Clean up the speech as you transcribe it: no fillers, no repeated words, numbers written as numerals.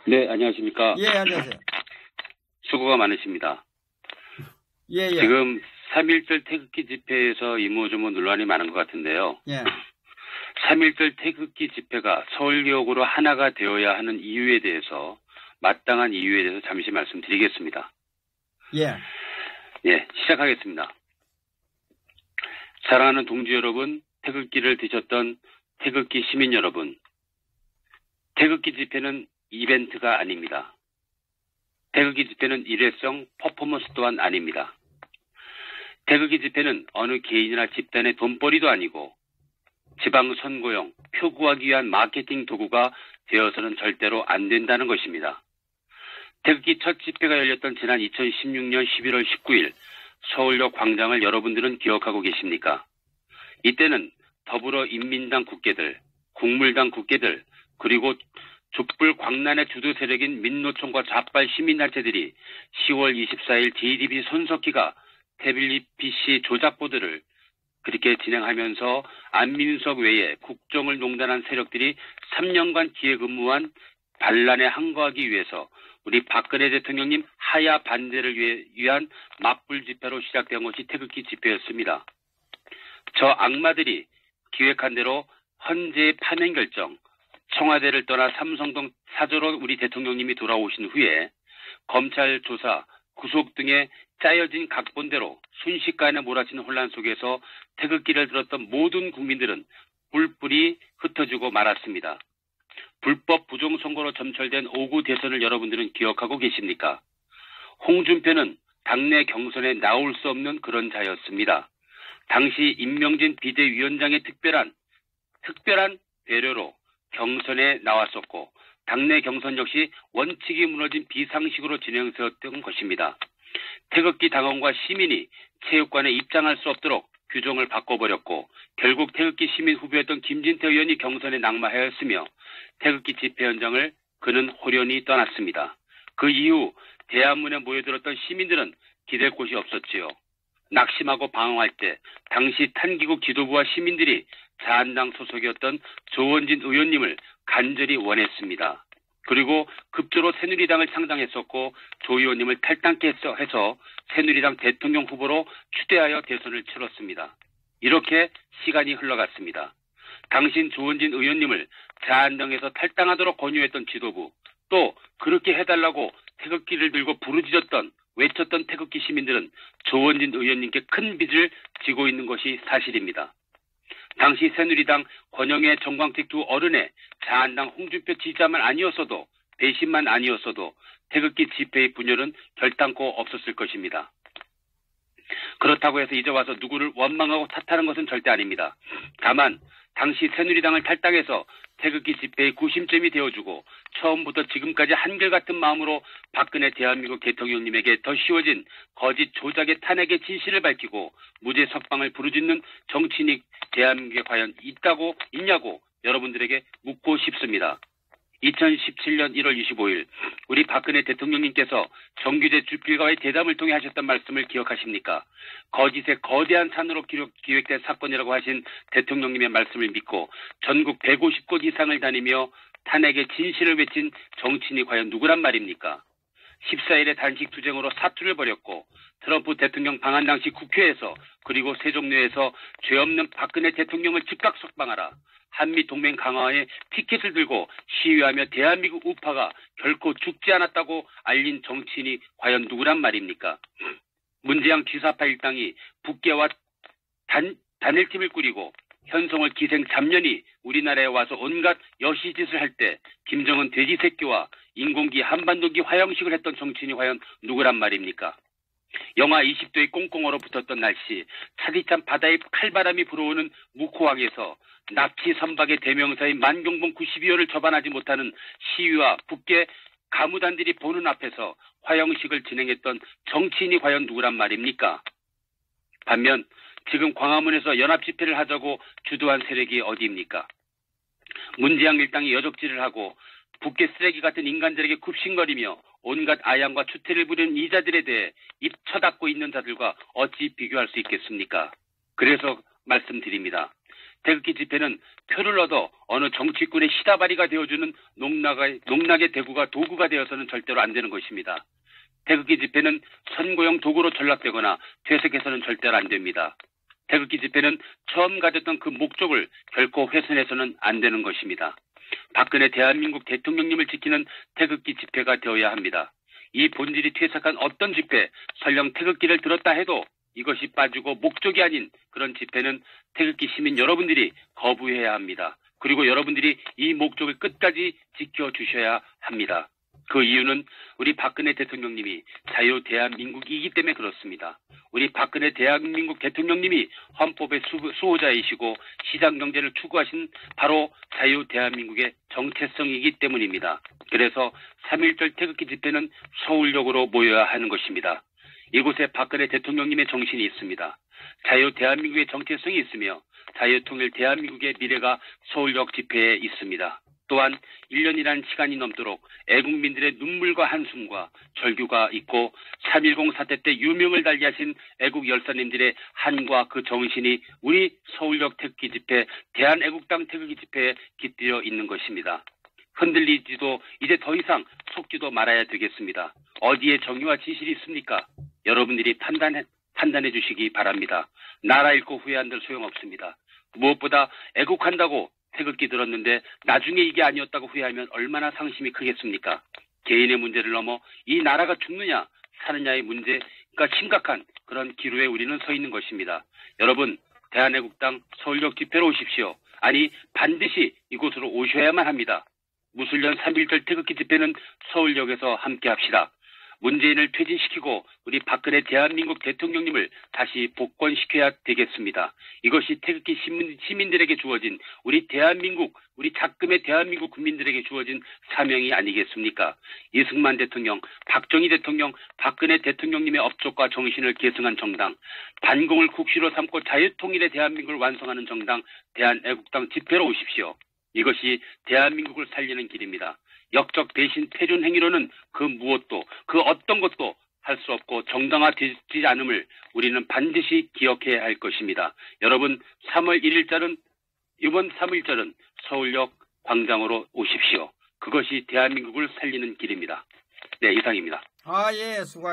네, 안녕하십니까. 예, 안녕하세요. 수고가 많으십니다. 예, 예. 지금 3.1절 태극기 집회에서 이모저모 논란이 많은 것 같은데요. 예. 3.1절 태극기 집회가 서울역으로 하나가 되어야 하는 이유에 대해서, 마땅한 이유에 대해서 잠시 말씀드리겠습니다. 예. 네, 시작하겠습니다. 사랑하는 동지 여러분, 태극기를 드셨던 태극기 시민 여러분, 태극기 집회는 이벤트가 아닙니다. 태극기 집회는 일회성 퍼포먼스 또한 아닙니다. 태극기 집회는 어느 개인이나 집단의 돈벌이도 아니고 지방선거용 표 구하기 위한 마케팅 도구가 되어서는 절대로 안 된다는 것입니다. 태극기 첫 집회가 열렸던 지난 2016년 11월 19일 서울역 광장을 여러분들은 기억하고 계십니까? 이때는 더불어인민당 국회들, 국물당 국회들, 그리고 촛불 광란의 주도 세력인 민노총과 좌빨 시민단체들이 10월 24일 JTBC 손석희가 태블릿 PC 조작보도를 그렇게 진행하면서 안민석 외에 국정을 농단한 세력들이 3년간 기획근무한 반란에 항거하기 위해서 우리 박근혜 대통령님 하야 반대를 위한 맞불 집회로 시작된 것이 태극기 집회였습니다. 저 악마들이 기획한 대로 헌재의 파면 결정, 청와대를 떠나 삼성동 사저로 우리 대통령님이 돌아오신 후에 검찰 조사, 구속 등의 짜여진 각본대로 순식간에 몰아친 혼란 속에서 태극기를 들었던 모든 국민들은 뿔뿔이 흩어지고 말았습니다. 불법 부정선거로 점철된 5구 대선을 여러분들은 기억하고 계십니까? 홍준표는 당내 경선에 나올 수 없는 그런 자였습니다. 당시 임명진 비대위원장의 특별한 배려로 경선에 나왔었고 당내 경선 역시 원칙이 무너진 비상식으로 진행되었던 것입니다. 태극기 당원과 시민이 체육관에 입장할 수 없도록 규정을 바꿔버렸고 결국 태극기 시민 후보였던 김진태 의원이 경선에 낙마하였으며 태극기 집회 현장을 그는 호련히 떠났습니다. 그 이후 대한문에 모여들었던 시민들은 기댈 곳이 없었지요. 낙심하고 방황할 때 당시 탄기국 지도부와 시민들이 자한당 소속이었던 조원진 의원님을 간절히 원했습니다. 그리고 급조로 새누리당을 창당했었고 조 의원님을 탈당케 해서 새누리당 대통령 후보로 추대하여 대선을 치렀습니다. 이렇게 시간이 흘러갔습니다. 당신 조원진 의원님을 자한당에서 탈당하도록 권유했던 지도부, 또 그렇게 해달라고 태극기를 들고 부르짖었던 외쳤던 태극기 시민들은 조원진 의원님께 큰 빚을 지고 있는 것이 사실입니다. 당시 새누리당 권영애 정광택 두 어른의 자한당 홍준표 지지자만 아니었어도 배신만 아니었어도 태극기 집회의 분열은 결단코 없었을 것입니다. 그렇다고 해서 이제 와서 누구를 원망하고 탓하는 것은 절대 아닙니다. 다만 당시 새누리당을 탈당해서 태극기 집회의 구심점이 되어주고 처음부터 지금까지 한결같은 마음으로 박근혜 대한민국 대통령님에게 더 씌워진 거짓 조작의 탄핵의 진실을 밝히고 무죄 석방을 부르짖는 정치인이 대한민국에 과연 있냐고 여러분들에게 묻고 싶습니다. 2017년 1월 25일 우리 박근혜 대통령님께서 정규제 주필과의 대담을 통해 하셨던 말씀을 기억하십니까? 거짓의 거대한 산으로 기획된 사건이라고 하신 대통령님의 말씀을 믿고 전국 150곳 이상을 다니며 탄핵의 진실을 외친 정치인이 과연 누구란 말입니까? 14일의 단식 투쟁으로 사투를 벌였고 트럼프 대통령 방한 당시 국회에서 그리고 세종로에서 죄 없는 박근혜 대통령을 즉각 석방하라. 한미동맹 강화에 티켓을 들고 시위하며 대한민국 우파가 결코 죽지 않았다고 알린 정치인이 과연 누구란 말입니까? 문재양 G4파 일당이 북계와 단일팀을 꾸리고 현송월 기생 잡년이 우리나라에 와서 온갖 여시짓을 할 때 김정은 돼지 새끼와 인공기 한반도기 화형식을 했던 정치인이 과연 누구란 말입니까? 영하 20도의 꽁꽁 얼어붙었던 날씨, 차디찬 바다에 칼바람이 불어오는 무코항에서 납치 선박의 대명사인 만경봉 92호를 접안하지 못하는 시위와 북계 가무단들이 보는 앞에서 화형식을 진행했던 정치인이 과연 누구란 말입니까? 반면 지금 광화문에서 연합집회를 하자고 주도한 세력이 어디입니까? 문재양 일당이 여적질을 하고 북계 쓰레기 같은 인간들에게 굽신거리며 온갖 아양과 추태를 부리는 이자들에 대해 입 쳐닫고 있는 자들과 어찌 비교할 수 있겠습니까? 그래서 말씀드립니다. 태극기 집회는 표를 얻어 어느 정치꾼의 시다바리가 되어주는 농락의 도구가 되어서는 절대로 안 되는 것입니다. 태극기 집회는 선거용 도구로 전락되거나 퇴색해서는 절대로 안 됩니다. 태극기 집회는 처음 가졌던 그 목적을 결코 훼손해서는 안 되는 것입니다. 박근혜 대한민국 대통령님을 지키는 태극기 집회가 되어야 합니다. 이 본질이 퇴색한 어떤 집회, 설령 태극기를 들었다 해도 이것이 빠지고 목적이 아닌 그런 집회는 태극기 시민 여러분들이 거부해야 합니다. 그리고 여러분들이 이 목적을 끝까지 지켜주셔야 합니다. 그 이유는 우리 박근혜 대통령님이 자유 대한민국이기 때문에 그렇습니다. 우리 박근혜 대한민국 대통령님이 헌법의 수호자이시고 시장경제를 추구하신 바로 자유 대한민국의 정체성이기 때문입니다. 그래서 3.1절 태극기 집회는 서울역으로 모여야 하는 것입니다. 이곳에 박근혜 대통령님의 정신이 있습니다. 자유 대한민국의 정체성이 있으며 자유통일 대한민국의 미래가 서울역 집회에 있습니다. 또한 1년이라는 시간이 넘도록 애국민들의 눈물과 한숨과 절규가 있고 3.10 사태 때 유명을 달리 하신 애국 열사님들의 한과 그 정신이 우리 서울역 태극기 집회, 대한애국당 태극기 집회에 깃들여 있는 것입니다. 흔들리지도 이제 더 이상 속지도 말아야 되겠습니다. 어디에 정의와 진실이 있습니까? 여러분들이 판단해 주시기 바랍니다. 나라 잃고 후회한들 소용없습니다. 무엇보다 애국한다고 태극기 들었는데 나중에 이게 아니었다고 후회하면 얼마나 상심이 크겠습니까? 개인의 문제를 넘어 이 나라가 죽느냐 사느냐의 문제가 심각한 그런 기로에 우리는 서 있는 것입니다. 여러분, 대한애국당 서울역 집회로 오십시오. 아니, 반드시 이곳으로 오셔야만 합니다. 무술년 3.1절 태극기 집회는 서울역에서 함께 합시다. 문재인을 퇴진시키고 우리 박근혜 대한민국 대통령님을 다시 복권시켜야 되겠습니다. 이것이 태극기 시민들에게 주어진 우리 대한민국, 우리 작금의 대한민국 국민들에게 주어진 사명이 아니겠습니까? 이승만 대통령, 박정희 대통령, 박근혜 대통령님의 업적과 정신을 계승한 정당, 반공을 국시로 삼고 자유통일의 대한민국을 완성하는 정당, 대한애국당 집회로 오십시오. 이것이 대한민국을 살리는 길입니다. 역적 대신 패륜 행위로는 그 무엇도 그 어떤 것도 할 수 없고 정당화되지 않음을 우리는 반드시 기억해야 할 것입니다. 여러분, 3월 1일자는 이번 3.1절은 서울역 광장으로 오십시오. 그것이 대한민국을 살리는 길입니다. 네, 이상입니다. 예, 수고하셨습니다.